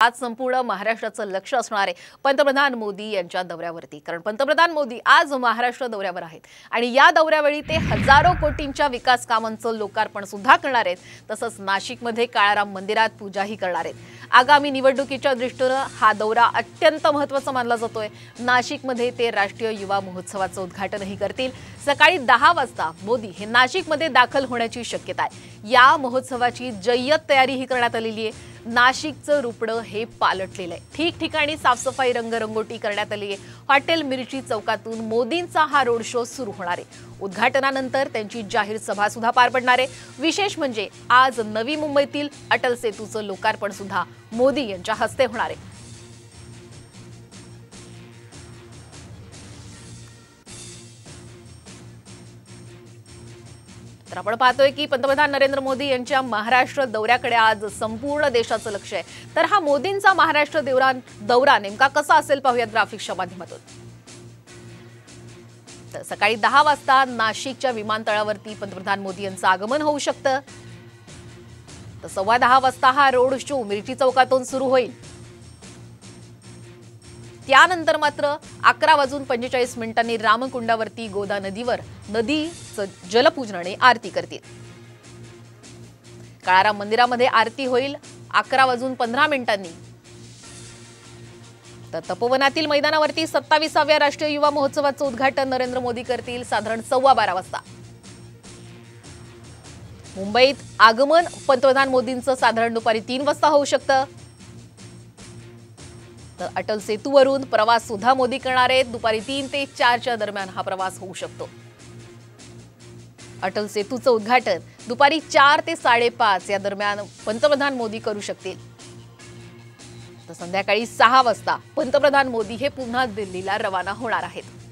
आज संपूर्ण महाराष्ट्राचं लक्ष असणार आहे पंतप्रधान मोदी यांच्या दौऱ्यावरती। कारण पंतप्रधान मोदी आज महाराष्ट्र दौऱ्यावर आहेत आणि या दौऱ्यावेळी ते हजारो कोटींच्या विकास कामांचं लोकार्पण सुद्धा करणार आहेत। तसंच नाशिकमध्ये काळाराम मंदिरात पूजाही करणार आहेत। आगामी निवडणुकीच्या दृष्टीने हा दौरा अत्यंत महत्त्वाचा मानला जातोय। नाशिकमध्ये ते राष्ट्रीय युवा महोत्सवाचं उद्घाटनही करतील। सकाळी 10 वाजता मोदी हे नाशिकमध्ये दाखल होण्याची शक्यता आहे। या महोत्सवाची जय्यत तयारीही करण्यात आलेली आहे। नाशिकचं रूपडं हे पालटलेलं आहे। ठिकठिकाणी साफसफाई रंगरंगोटी करण्यात आली आहे। हॉटेल मिरची चौकातून मोदींचा हा रोड शो सुरू होणार आहे। उद्घाटनानंतर त्यांची जाहीर सभा सुद्धा पार पडणार आहे। विशेष म्हणजे आज नवी मुंबईतील अटल सेतूचं लोकार्पण सुद्धा मोदी यांच्या हस्ते होणार आहे। तर आपण पाहतोय की पंतप्रधान नरेंद्र मोदी यांच्या महाराष्ट्र दौऱ्याकडे आज संपूर्ण देशाचं लक्ष आहे। तर हा मोदींचा महाराष्ट्र दौरा नेमका कसा असेल पाहूयात ग्राफिक्सच्या माध्यमातून। तर सकाळी 10 वाजता नाशिकच्या विमानतळावरती पंतप्रधान मोदी यांचं आगमन होऊ शकतं। तर 10:15 वाजता हा रोड शो मिरची चौकातून सुरू होईल। त्यानंतर मात्र 11:45 रामकुंडावरती गोदा नदीवर नदीचं जलपूजन आणि आरती करतील। काळाराम मंदिरामध्ये आरती होईल 11:15। तर तपोवनातील मैदानावरती 27व्या राष्ट्रीय युवा महोत्सवाचं उद्घाटन नरेंद्र मोदी करतील साधारण 12:15 वाजता। मुंबईत आगमन पंतप्रधान मोदींचं साधारण दुपारी 3 वाजता होऊ शकतं। तर अटल सेतूवरून प्रवास सुद्धा मोदी करणार आहेत। दुपारी 3 ते 4च्या दरम्यान हा प्रवास होऊ शकतो। अटल सेतूचं उद्घाटन दुपारी 4 ते 5:30 या दरम्यान पंतप्रधान मोदी करू शकतील। तर संध्याकाळी 6 वाजता पंतप्रधान मोदी हे पुन्हा दिल्लीला रवाना होणार आहेत।